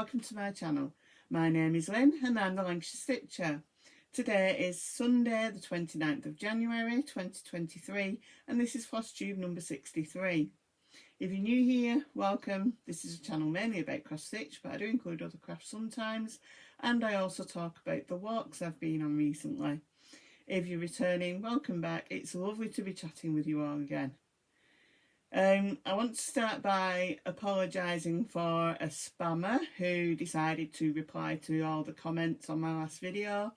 welcome to my channel. My name is Lynn and I'm the Lancashire Stitcher. Today is Sunday the 29th of January 2023 and this is Flosstube number 63. If you're new here, welcome. This is a channel mainly about cross stitch, but I do include other crafts sometimes, and I also talk about the walks I've been on recently. If you're returning, welcome back. It's lovely to be chatting with you all again. I want to start by apologising for a spammer who decided to reply to all the comments on my last video,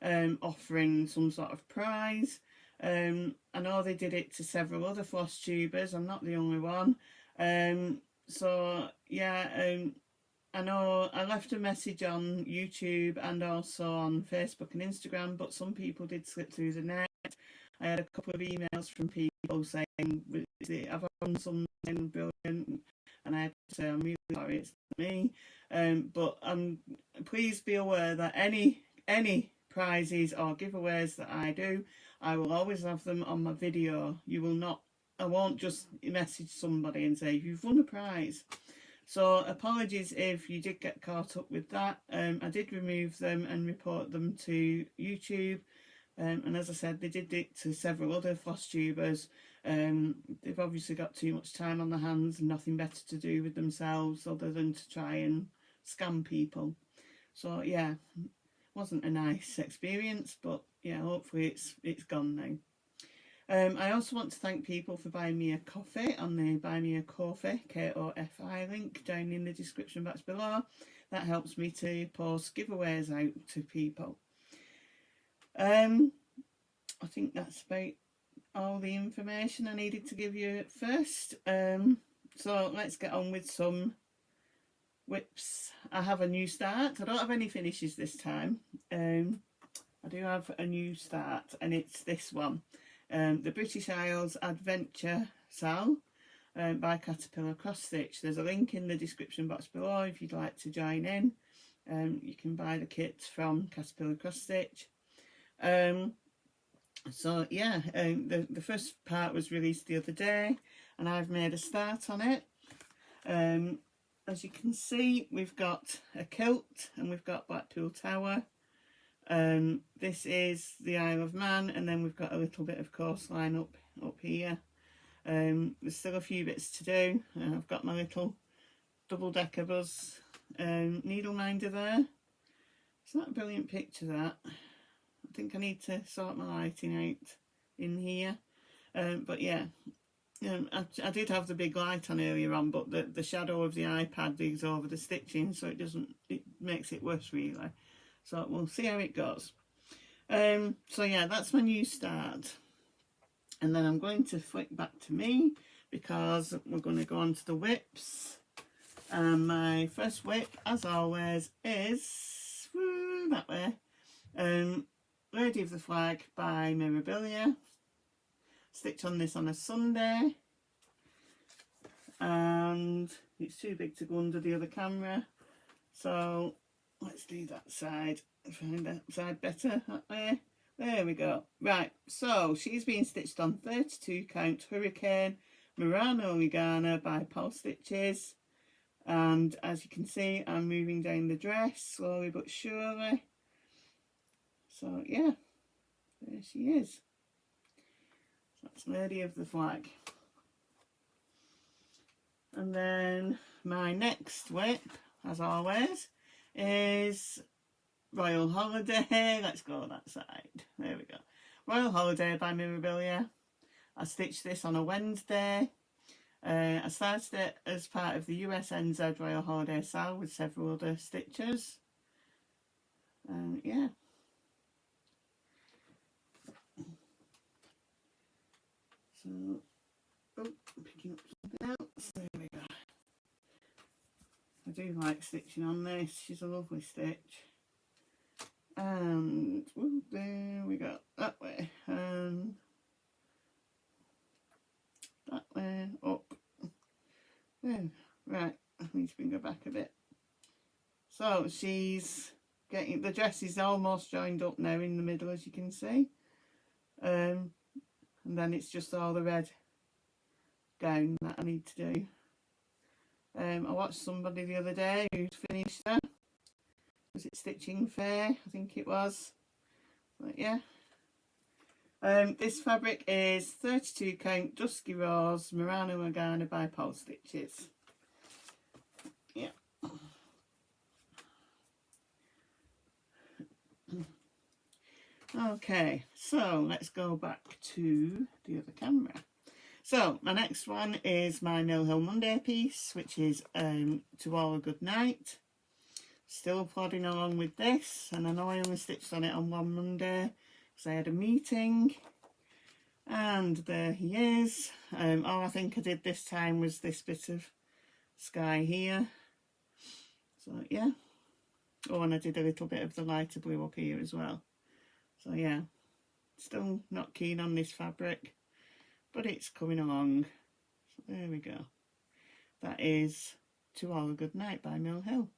offering some sort of prize. I know they did it to several other floss tubers, I'm not the only one. So yeah, I know I left a message on YouTube and also on Facebook and Instagram, but some people did slip through the net. I had a couple of emails from people saying, have I done something brilliant? And I had to say, I'm really sorry, it's not me. But please be aware that any prizes or giveaways that I do, I will always have them on my video. You will not, I won't just message somebody and say, you've won a prize. So apologies if you did get caught up with that. I did remove them and report them to YouTube. And as I said, they did it to several other floss tubers. They've obviously got too much time on their hands and nothing better to do with themselves other than to try and scam people. So yeah, wasn't a nice experience, but yeah, hopefully it's gone now. I also want to thank people for buying me a coffee on the Buy Me a Coffee, K-O-F-I link down in the description box below. That helps me to post giveaways out to people. I think that's about all the information I needed to give you at first. So let's get on with some whips. I have a new start. I don't have any finishes this time. I do have a new start and it's this one. The British Isles Adventure Sal by Caterpillar Cross Stitch. There's a link in the description box below if you'd like to join in. You can buy the kit from Caterpillar Cross Stitch. So yeah, the first part was released the other day and I've made a start on it. As you can see, we've got a kilt and we've got Blackpool Tower. This is the Isle of Man, and then we've got a little bit of coastline up here. There's still a few bits to do. I've got my little double-decker buzz needle minder there. It's not a brilliant picture, that. I think I need to sort my lighting out in here. But yeah, I did have the big light on earlier on, but the shadow of the iPad digs over the stitching, so it makes it worse really. So we'll see how it goes. So yeah, that's my new start. And then I'm going to flick back to me because we're going to go on to the whips. And my first whip, as always, is that way. Lady of the Flag by Mirabilia. Stitch on this on a Sunday. And it's too big to go under the other camera. So let's do that side. Find that side better that way. There we go. Right, so she's been stitched on 32 count Hurricane Murano Ligana by Pal Stitches. And as you can see, I'm moving down the dress slowly but surely. So yeah, there she is. That's Lady of the Flag. And then my next whip, as always, is Royal Holiday. Let's go that side. There we go. Royal Holiday by Mirabilia. I stitched this on a Wednesday. I started it as part of the USNZ Royal Holiday sale with several other stitchers. Yeah. So, picking up something else. There we go. I do like stitching on this. She's a lovely stitch. And there we go. That way. And that way. Up. There. Right. I need to bring her back a bit. So she's getting, the dress is almost joined up now in the middle, as you can see. And then it's just all the red gown that I need to do. I watched somebody the other day who'd finished that. Was it Stitching Fair? I think it was. But yeah. This fabric is 32 count Dusky Rose Murano Morgana by Pole Stitches. Yeah. Okay, so let's go back to the other camera. So my next one is my Mill Hill Monday piece, which is To All a Good Night. Still plodding along with this, and I know I only stitched on it on one Monday because I had a meeting. And there he is. All I think I did this time was this bit of sky here. So yeah. Oh, and I did a little bit of the lighter blue up here as well. So yeah, still not keen on this fabric, but it's coming along. So there we go. That is To All a Good Night by Mill Hill.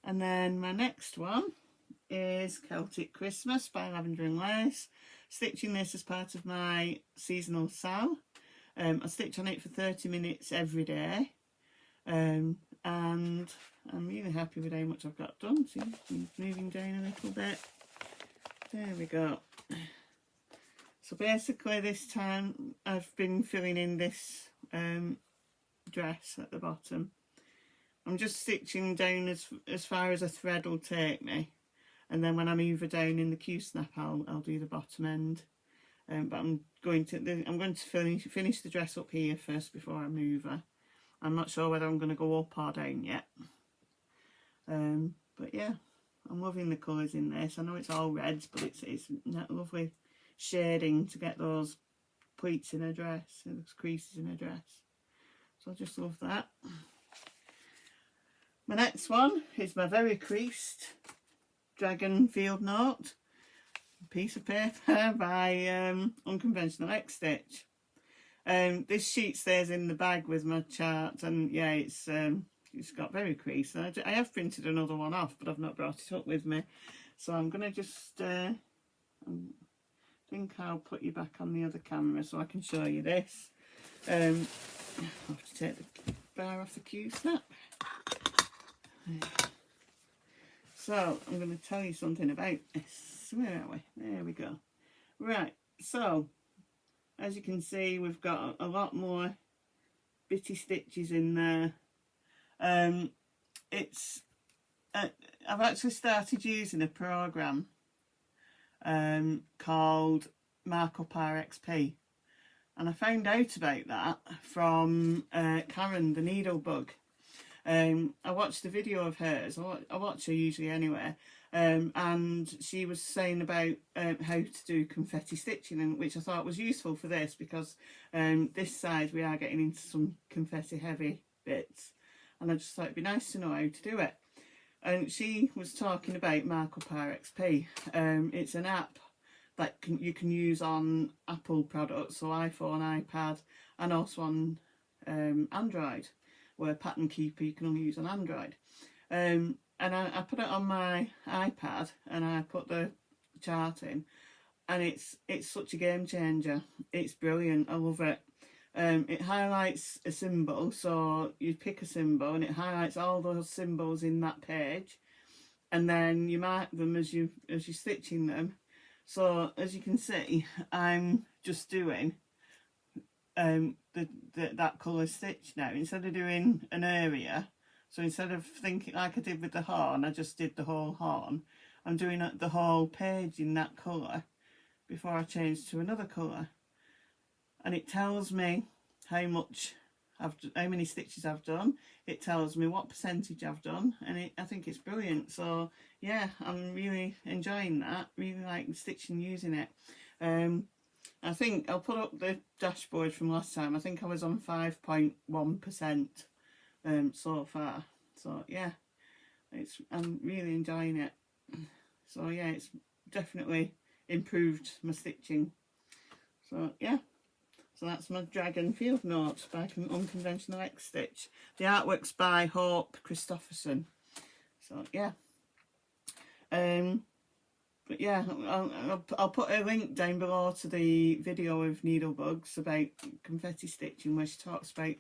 And then my next one is Celtic Christmas by Lavender and Lace. Stitching this as part of my seasonal sal. I stitch on it for 30 minutes every day. And I'm really happy with how much I've got done. See, I'm moving down a little bit. There we go. So basically this time I've been filling in this dress at the bottom. I'm just stitching down as far as a thread will take me, and then when I move her down in the Q-snap I'll do the bottom end. But I'm going to finish the dress up here first before I move her. I'm not sure whether I'm going to go up or down yet. But yeah, I'm loving the colours in this. I know it's all reds, but it's that lovely shading to get those pleats in a dress, those creases in a dress. So I just love that. My next one is my very creased Dragon Field Note piece of paper by UnconventionalXStitch. This sheet stays in the bag with my chart, and yeah, it's got very creased. I have printed another one off, but I've not brought it up with me, so I'm gonna just I think I'll put you back on the other camera so I can show you this. I'll have to take the bar off the Q-snap. So I'm going to tell you something about this. Where are we? There we go. Right, so as you can see, we've got a lot more bitty stitches in there. I've actually started using a program called Markup RXP, and I found out about that from Karen the Needlebug. I watched a video of hers. I watch her usually anyway, and she was saying about how to do confetti stitching, and which I thought was useful for this, because this side we are getting into some confetti heavy bits, and I just thought it'd be nice to know how to do it. And she was talking about Markup RXP. It's an app that you can use on Apple products, so iPhone, iPad, and also on Android, where Pattern Keeper you can only use on Android. And I put it on my iPad and I put the chart in, and it's such a game changer. It's brilliant. I love it. It highlights a symbol, so you pick a symbol and it highlights all those symbols in that page, and then you mark them as you're stitching them. So as you can see, I'm just doing that colour stitch now, instead of doing an area. So instead of thinking like I did with the horn, I just did the whole horn. I'm doing the whole page in that colour before I change to another colour, and it tells me how many stitches I've done. It tells me what percentage I've done, and I think it's brilliant. So yeah, I'm really enjoying that. Really like stitching using it. I think I'll put up the dashboard from last time. I think I was on 5.1% so far. So yeah, I'm really enjoying it. So yeah, it's definitely improved my stitching. So yeah, so that's my Dragon Field Note by UnconventionalXStitch. The artwork's by Hope Christopherson. So yeah. But yeah, I'll put a link down below to the video of Needlebugs about confetti stitching, where she talks about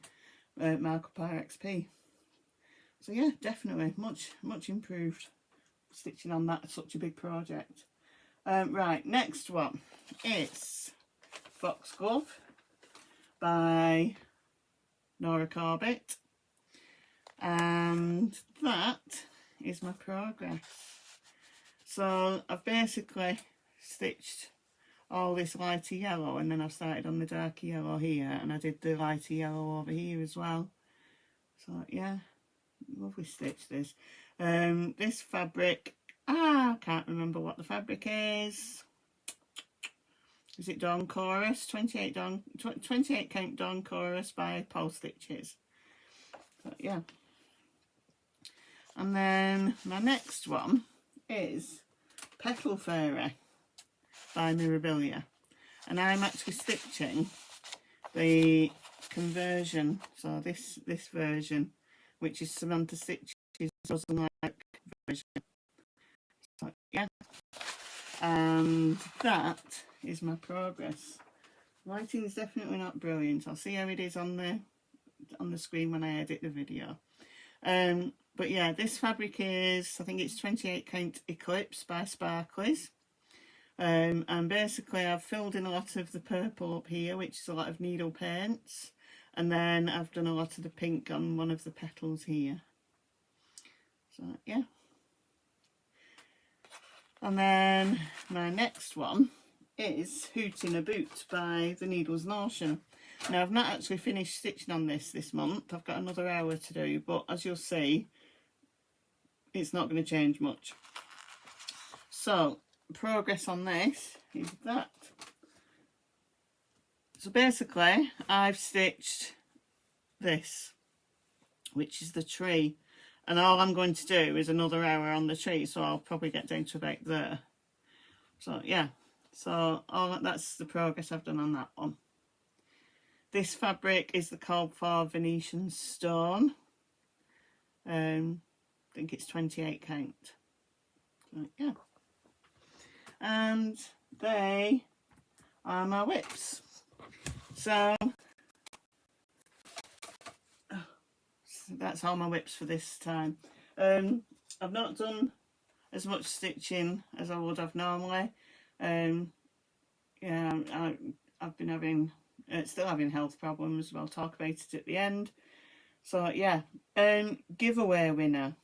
Markup RXP. So yeah, definitely much improved stitching on that, such a big project. Right, next one is Foxglove by Nora Corbett, and that is my progress. So I've basically stitched all this lighter yellow, and then I've started on the darker yellow here, and I did the lighter yellow over here as well. So yeah, lovely stitch this. This fabric, I can't remember what the fabric is. Is it Dawn Chorus? 28 count Dawn Chorus by Pole Stitches. But yeah. And then my next one is Petal Fairy by Mirabilia. And I'm actually stitching the conversion, so this version, which is Samantha Stitch's Doesn't Like version. So yeah. And that is my progress. Lighting is definitely not brilliant. I'll see how it is on the screen when I edit the video. But yeah, this fabric is, I think it's 28 count Eclipse by Sparklies. And basically I've filled in a lot of the purple up here, which is a lot of needle paints, and then I've done a lot of the pink on one of the petals here. So yeah. And then my next one is Hoot in a Boot by The Needles Notion. Now I've not actually finished stitching on this month. I've got another hour to do, but as you'll see, it's not going to change much. So progress on this is that. So basically I've stitched this, which is the tree, and all I'm going to do is another hour on the tree, so I'll probably get down to about there. So yeah, so that's the progress I've done on that one. This fabric is the called for Venetian Stone. I think it's 28 count. So yeah. And they are my whips. So that's all my whips for this time. I've not done as much stitching as I would have normally. Yeah, I've been having still having health problems. I'll talk about it at the end. So yeah, giveaway winner.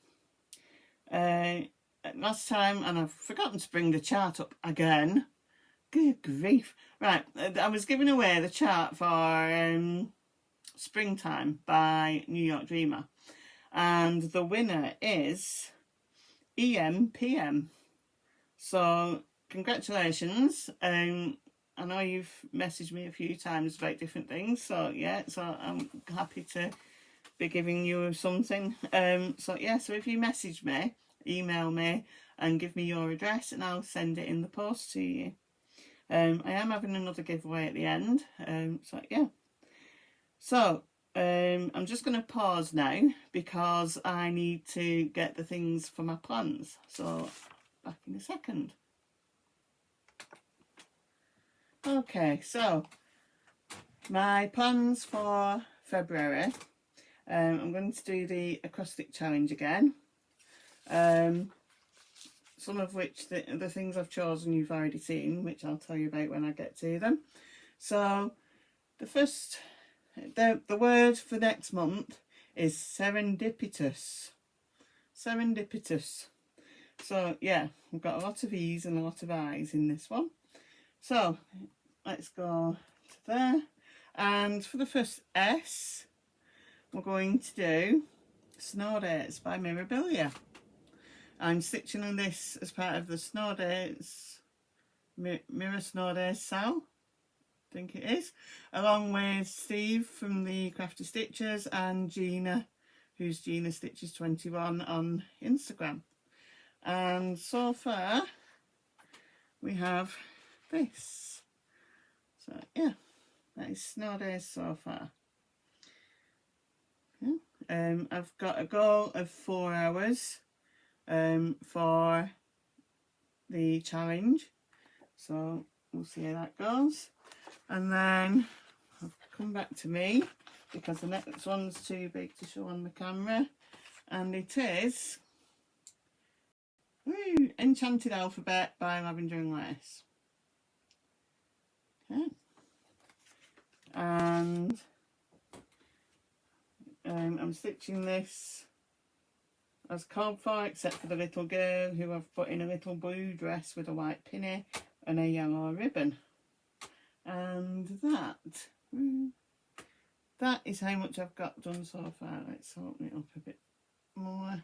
Last time, and I've forgotten to bring the chart up again. Good grief. Right, I was giving away the chart for Springtime by New York Dreamer, and the winner is EMPM. So congratulations. I know you've messaged me a few times about different things, so yeah, so I'm happy to be giving you something. So yeah, so if you message me, email me and give me your address, and I'll send it in the post to you. I am having another giveaway at the end. So yeah. So I'm just going to pause now because I need to get the things for my plans. So back in a second. Okay, so my plans for February. I'm going to do the acrostic challenge again. Some of which the things I've chosen you've already seen, which I'll tell you about when I get to them. So the first, the word for next month is serendipitous. Serendipitous. So yeah, we've got a lot of E's and a lot of I's in this one. So let's go to there. And for the first S, we're going to do Snow Days by Mirabilia. I'm stitching on this as part of the Snow Days, Mirror Snow Days Sal, I think it is, along with Steve from the Crafty Stitchers and Gina, who's Gina Stitches 21 on Instagram. And so far we have this. So yeah, that is Snow Days so far. Yeah. I've got a goal of 4 hours for the challenge, so we'll see how that goes. And then I've come back to me because the next one's too big to show on the camera, and it is Enchanted Alphabet by Lavender and Lace. Okay. And I'm stitching this as called for, except for the little girl who I've put in a little blue dress with a white pinny and a yellow ribbon. And that is how much I've got done so far. Let's open it up a bit more.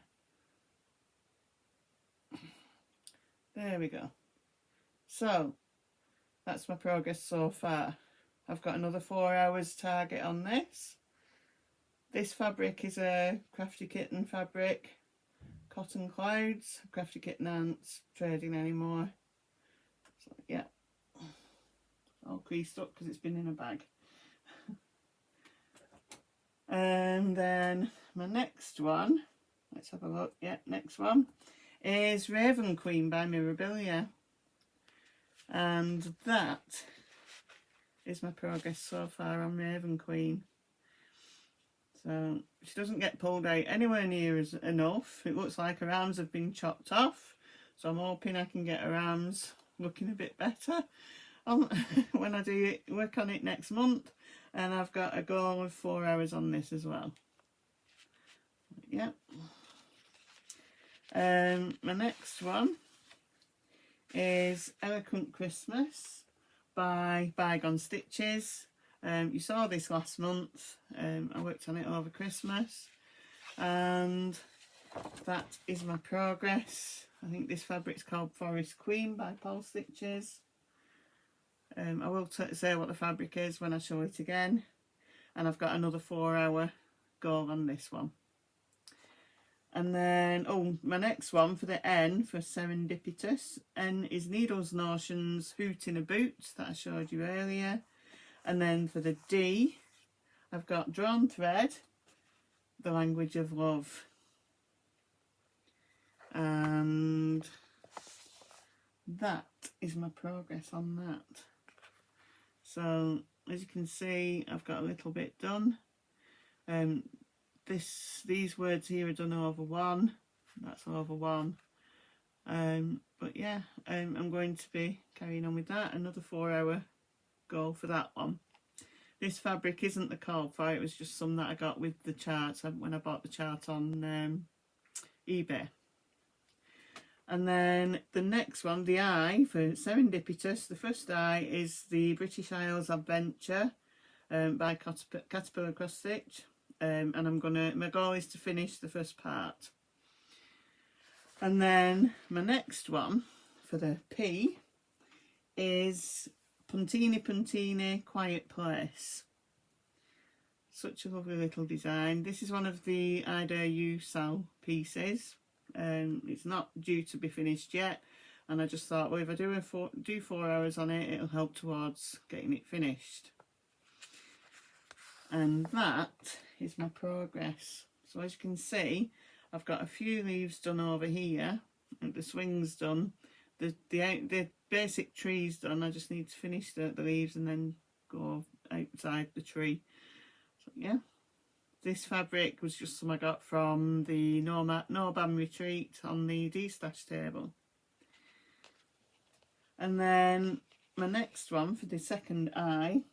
There we go. So that's my progress so far. I've got another 4 hours target on this. This fabric is a Crafty Kitten fabric, Cotton Clouds. Crafty Kitten aren't trading anymore. So yeah, all creased up because it's been in a bag. And then my next one, let's have a look. Yeah, next one is Raven Queen by Mirabilia, and that is my progress so far on Raven Queen. So she doesn't get pulled out anywhere near as enough. It looks like her arms have been chopped off, so I'm hoping I can get her arms looking a bit better when I do work on it next month. And I've got a goal of 4 hours on this as well. Yeah. My next one is Eloquent Christmas by Bygone Stitches. You saw this last month. I worked on it over Christmas, and that is my progress. I think this fabric's called Forest Queen by Paul Stitches. I will say what the fabric is when I show it again, and I've got another 4 hour goal on this one. And then, my next one for the N, for serendipitous, N is Needles Notions Hoot in a Boot that I showed you earlier. And then for the D, I've got Drawn Thread, The Language of Love. And that is my progress on that. So as you can see, I've got a little bit done. These words here are done over one. That's over one. But yeah, I'm going to be carrying on with that. Another 4 hour goal for that one. This fabric isn't the call for, it was just some that I got with the charts when I bought the chart on eBay. And then the next one, the I for serendipitous, the first I is the British Isles Adventure by Caterpillar Cross Stitch. And my goal is to finish the first part. And then my next one for the P is Puntini Puntini Quiet Place. Such a lovely little design. This is one of the I Dare You Sal pieces. It's not due to be finished yet, and I just thought, well, if I do 4 hours on it, it'll help towards getting it finished. And that is my progress. So as you can see, I've got a few leaves done over here, and the swing's done, the basic tree's done. I just need to finish the leaves and then go outside the tree. So yeah, this fabric was just some I got from the Norbam retreat on the D-stash table. And then my next one for the second I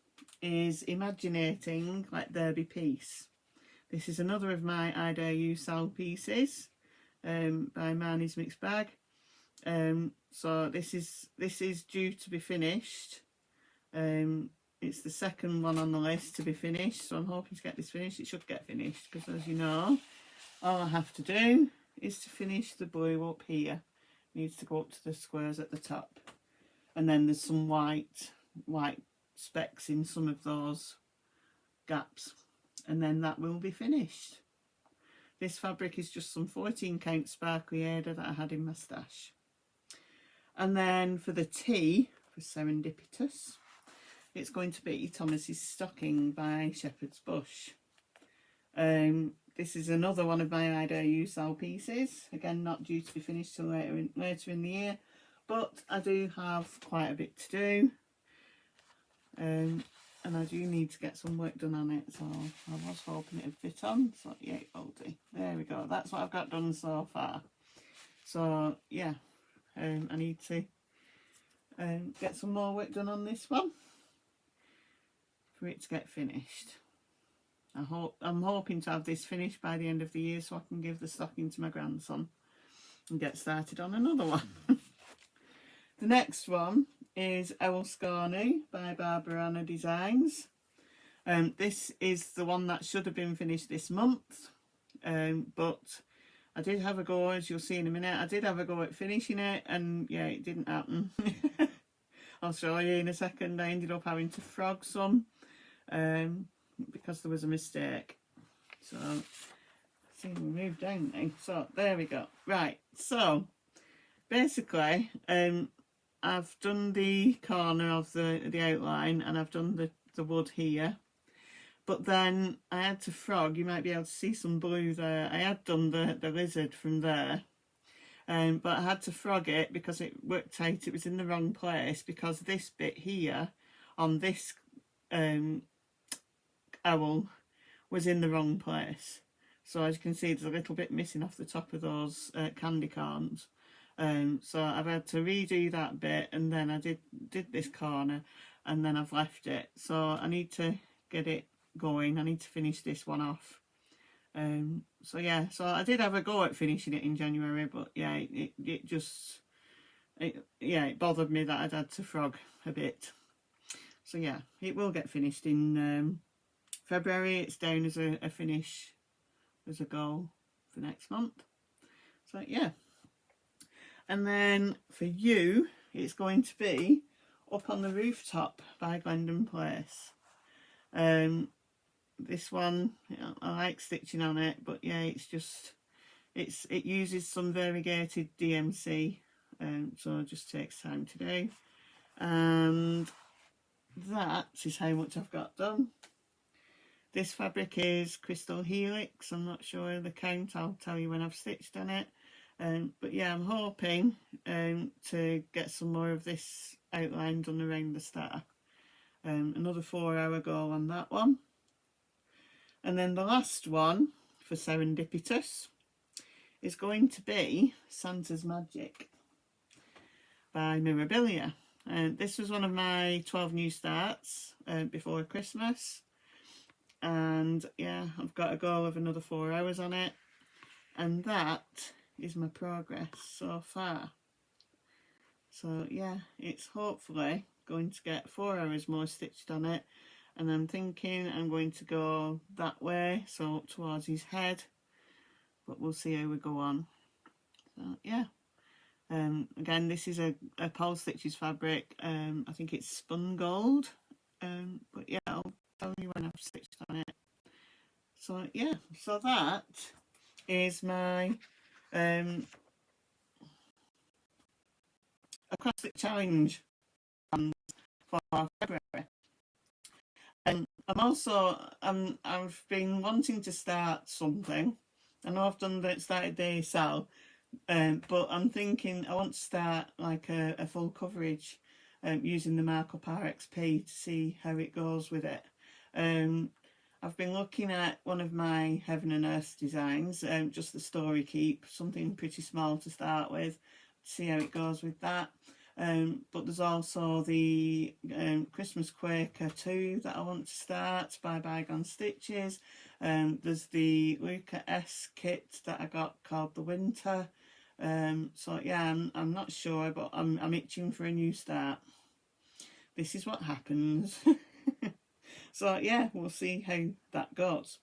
is Imaginating Let There Be Peace. This is another of my I Dare You Sal pieces by Marnie's Mixed Bag. So this is due to be finished. It's the second one on the list to be finished, so I'm hoping to get this finished. It should get finished because, as you know, all I have to do is to finish the blue up here. It needs to go up to the squares at the top, and then there's some white specks in some of those gaps, and then that will be finished. This fabric is just some 14 count sparkly Ada that I had in my stash. And then for the T, for serendipitous, it's going to be Thomas's Stocking by Shepherd's Bush. This is another one of my I Dare You Sal pieces. Again, not due to be finished till later in the year, but I do have quite a bit to do. and I do need to get some work done on it, so I was hoping it'd fit on. So yeah, it will do. There we go. That's what I've got done so far. So yeah, I need to get some more work done on this one for it to get finished. I'm hoping to have this finished by the end of the year so I can give the stocking to my grandson and get started on another one. The next one is Elsconi by Barbara Designs. This is the one that should have been finished this month, but I did have a go, as you'll see in a minute. I did have a go at finishing it, and yeah, it didn't happen. I'll show you in a second. I ended up having to frog some because there was a mistake. So see, we moved down now. So there we go. Right, so basically I've done the corner of the outline, and I've done the wood here, but then I had to frog. You might be able to see some blue there. I had done the lizard from there, but I had to frog it because it worked out it was in the wrong place, because this bit here on this owl was in the wrong place. So as you can see, there's a little bit missing off the top of those candy corns. So I've had to redo that bit, and then I did this corner, and then I've left it. So I need to get it going. I need to finish this one off. So yeah, so I did have a go at finishing it in January, but yeah, it just it bothered me that I'd had to frog a bit. So yeah, it will get finished in February. It's down as a finish, as a goal for next month. So yeah. And then for you, it's going to be Up on the Rooftop by Glendon Place. This one, I like stitching on it, but yeah, it's just, it uses some variegated DMC, so it just takes time to do. And that is how much I've got done. This fabric is Crystal Helix. I'm not sure the count, I'll tell you when I've stitched on it. But yeah, I'm hoping to get some more of this outline done around the star. Another 4-hour goal on that one. And then the last one for Serendipitous is going to be Santa's Magic by Mirabilia. This was one of my 12 new starts before Christmas. And yeah, I've got a goal of another 4 hours on it. And that is my progress so far. So yeah, it's hopefully going to get 4 hours more stitched on it, and I'm thinking I'm going to go that way, so up towards his head, but we'll see how we go on. So yeah, again, this is a Pole Stitches fabric. I think it's spun gold, but yeah, I'll tell you when I've stitched on it. So yeah, so that is my acrostic challenge for February. And I've been wanting to start something. I know I've started the ESL, but I'm thinking I want to start like a full coverage using the Markup RXP to see how it goes with it. I've been looking at one of my Heaven and Earth designs, just the Story Keep, something pretty small to start with, see how it goes with that. But there's also the Christmas Quaker 2 that I want to start by Bygone Stitches. There's the Luca S kit that I got called the Winter. So yeah, I'm not sure, but I'm itching for a new start. This is what happens. So yeah, we'll see how that goes.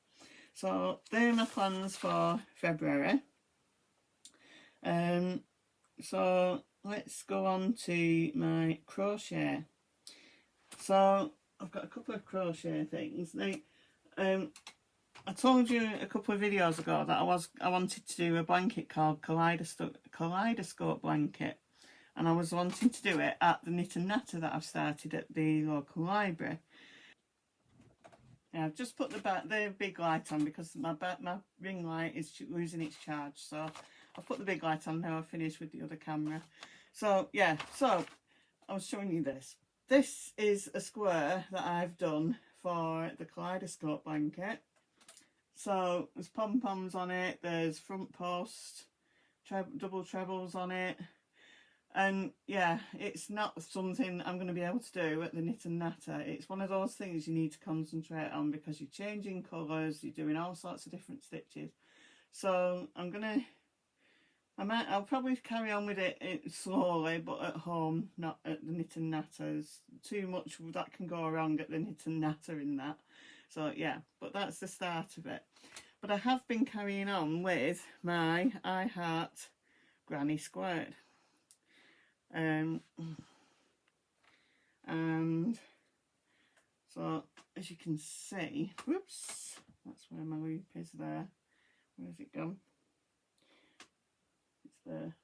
So there are my plans for February. So let's go on to my crochet. So I've got a couple of crochet things. Now, I told you a couple of videos ago that I wanted to do a blanket called Kaleidoscope blanket, and I was wanting to do it at the Knit and Natter that I've started at the local library. Now, I've just put the big light on because my ring light is losing its charge, so I've put the big light on now. I've finished with the other camera. So yeah, so I was showing you this. this is a square that I've done for the Kaleidoscope blanket. So there's pom-poms on it, there's front post, double trebles on it. And yeah, it's not something I'm going to be able to do at the Knit and Natter. It's one of those things you need to concentrate on because you're changing colours, you're doing all sorts of different stitches. So I'll probably carry on with it slowly, but at home, not at the Knit and Natter. There's too much that can go wrong at the Knit and Natter in that. So yeah, but that's the start of it. But I have been carrying on with my I Heart Granny Squared. And so as you can see, whoops, that's where my loop is there. Where's it gone? It's there.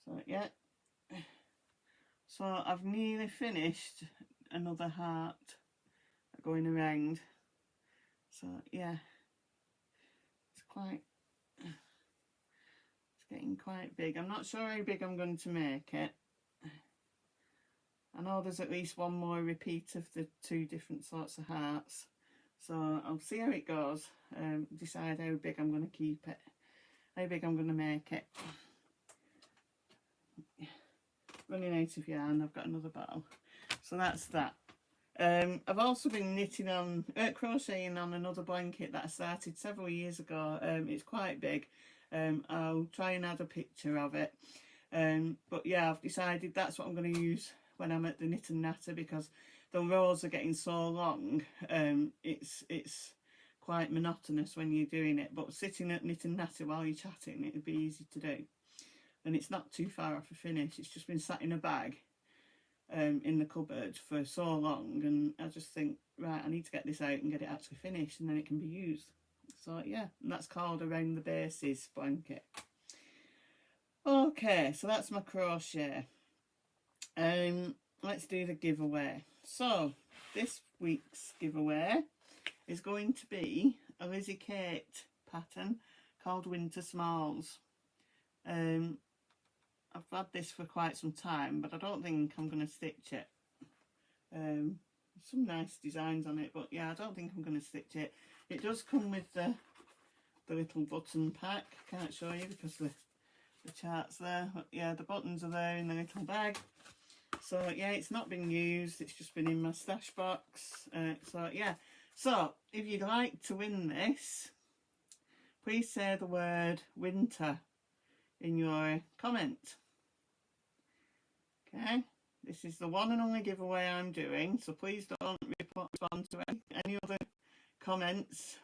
So yeah, so I've nearly finished another heart going around. So yeah, it's getting quite big. I'm not sure how big I'm going to make it. I know there's at least one more repeat of the two different sorts of hearts, so I'll see how it goes, decide how big I'm going to keep it, how big I'm going to make it. Running out of yarn, I've got another bottle, so that's that. I've also been crocheting on another blanket that I started several years ago. It's quite big. I'll try and add a picture of it. But yeah, I've decided that's what I'm going to use when I'm at the Knit and Natter, because the rows are getting so long. It's quite monotonous when you're doing it, but sitting at Knit and Natter while you're chatting, it'd be easy to do. And it's not too far off a finish. It's just been sat in a bag in the cupboard for so long, and I just think, right, I need to get this out and get it actually finished, and then it can be used. So yeah, and that's called Around the Bases blanket. Okay, so that's my crochet. Let's do the giveaway. So this week's giveaway is going to be a Lizzie Kate pattern called Winter Smalls. I've had this for quite some time, but I don't think I'm going to stitch it. Some nice designs on it, but yeah, I don't think I'm going to stitch it. It does come with the little button pack. Can't show you because the chart's there, but yeah, the buttons are there in the little bag. So yeah, it's not been used, it's just been in my stash box. So yeah, so if you'd like to win this, please say the word winter in your comment. Okay, this is the one and only giveaway I'm doing, so please don't respond to any other comments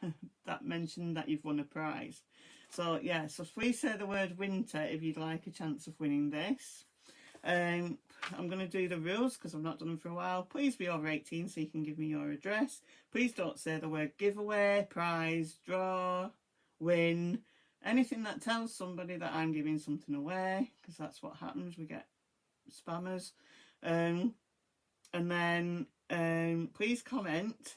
that mention that you've won a prize. So yeah, so please say the word winter if you'd like a chance of winning this. I'm going to do the rules because I've not done them for a while. Please be over 18 so you can give me your address. Please don't say the word giveaway, prize, draw, win, anything that tells somebody that I'm giving something away, because that's what happens, we get spammers. And then please comment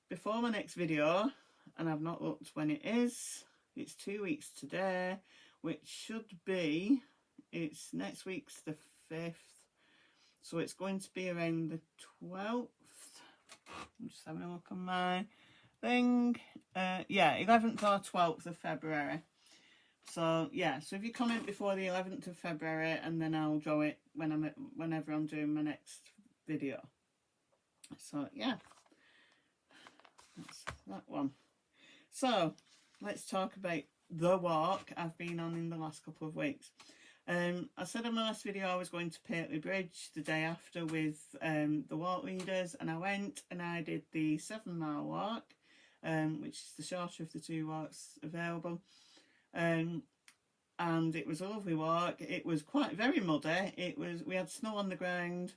before my next video, and I've not looked when it is. It's 2 weeks today, which should be, it's next week's the 5th, so it's going to be around the 12th. I'm just having a look on my thing. Yeah, 11th or 12th of February. So yeah, so if you comment before the 11th of February, and then I'll draw it whenever I'm doing my next video. So yeah, that's that one. So let's talk about the walk I've been on in the last couple of weeks. I said in my last video I was going to Petal Bridge the day after with the walk leaders, and I went and I did the 7-mile walk, which is the shorter of the two walks available. And it was a lovely walk. It was very muddy. We had snow on the ground,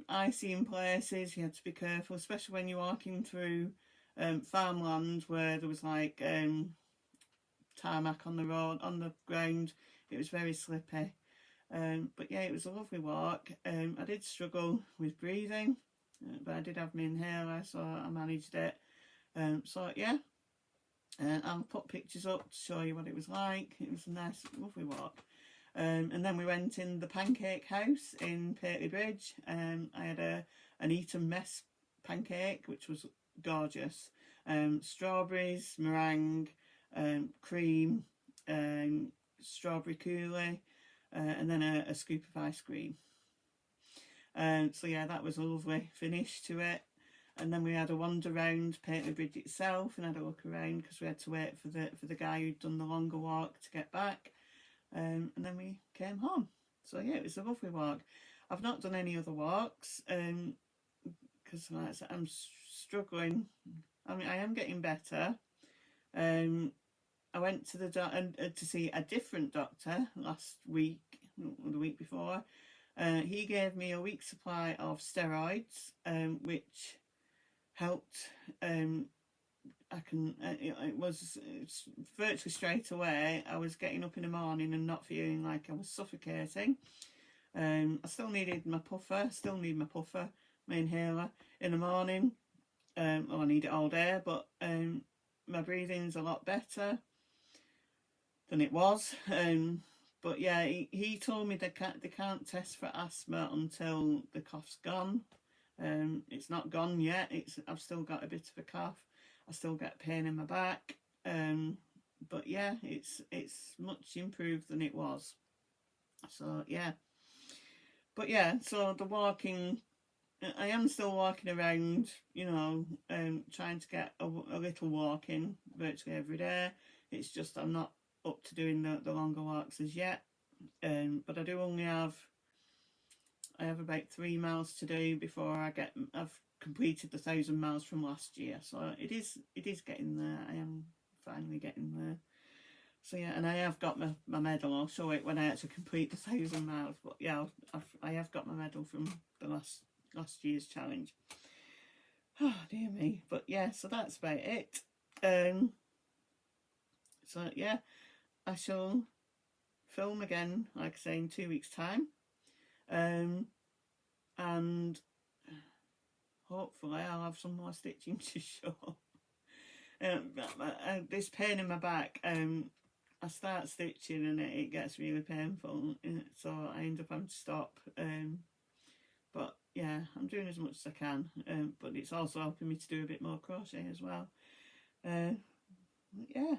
icy in places. You had to be careful, especially when you're walking through farmland where there was like tarmac on the road, on the ground. It was very slippy, but yeah, it was a lovely walk. I did struggle with breathing, but I did have my inhaler, so I managed it. So yeah, I'll put pictures up to show you what it was like. It was a nice, lovely walk. And then we went in the pancake house in Petal Bridge. I had an Eton mess pancake, which was gorgeous. Strawberries, meringue, cream, strawberry coulis, and then a scoop of ice cream. So yeah, that was a lovely finish to it. And then we had a wander round Petal Bridge itself and had a look around because we had to wait for the guy who'd done the longer walk to get back. And then we came home. So yeah, it was a lovely walk. I've not done any other walks because like I said, I'm struggling. I mean, I am getting better. I went to the to see a different doctor last week, or the week before. He gave me a week's supply of steroids, which helped. It's virtually straight away. I was getting up in the morning and not feeling like I was suffocating. I still needed my puffer. Still need my puffer, my inhaler in the morning. Well, I need it all day, but my breathing's a lot better than it was. But yeah, he told me they can't test for asthma until the cough's gone. It's not gone yet. I've still got a bit of a cough. I still get pain in my back. But yeah, it's much improved than it was. So yeah. But yeah, so the walking, I am still walking around, you know, trying to get a little walk in virtually every day. It's just I'm not up to doing the longer walks as yet. But I do only have about 3 miles to do before I've completed the 1,000 miles from last year. So it is getting there. I am finally getting there. So yeah, and I have got my medal. I'll show it when I actually complete the 1,000 miles. But yeah, I have got my medal from the last year's challenge. Oh dear me. But yeah, so that's about it. So yeah, I shall film again, like I say, in 2 weeks' time. And hopefully I'll have some more stitching to show. This pain in my back, I start stitching and it gets really painful, so I end up having to stop. But yeah, I'm doing as much as I can, but it's also helping me to do a bit more crochet as well. Yeah.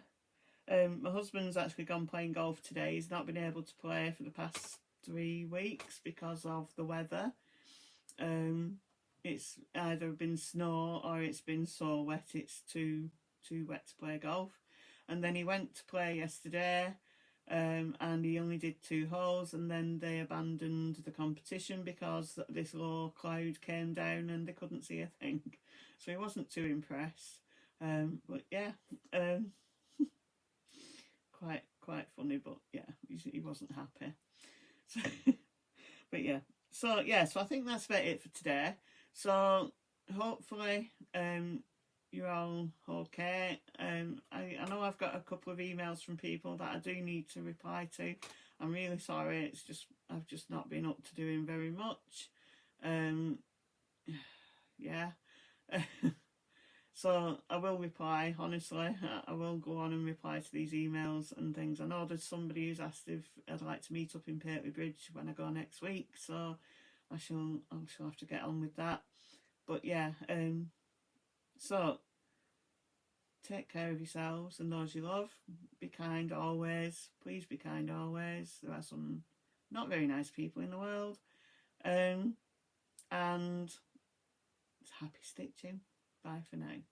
My husband's actually gone playing golf today. He's not been able to play for the past 3 weeks because of the weather. It's either been snow or it's been so wet it's too wet to play golf. And then he went to play yesterday, and he only did 2 holes, and then they abandoned the competition because this low cloud came down and they couldn't see a thing. So he wasn't too impressed. But yeah, quite funny, but yeah, he wasn't happy. So, but yeah, so I think that's about it for today. So hopefully you're all okay. I know I've got a couple of emails from people that I do need to reply to. I'm really sorry. It's just I've just not been up to doing very much. Yeah. So I will reply, honestly. I will go on and reply to these emails and things. I know there's somebody who's asked if I'd like to meet up in Petal Bridge when I go next week, so I shall have to get on with that. But yeah, so take care of yourselves and those you love. Be kind always. Please be kind always. There are some not very nice people in the world. And happy stitching. Bye for now.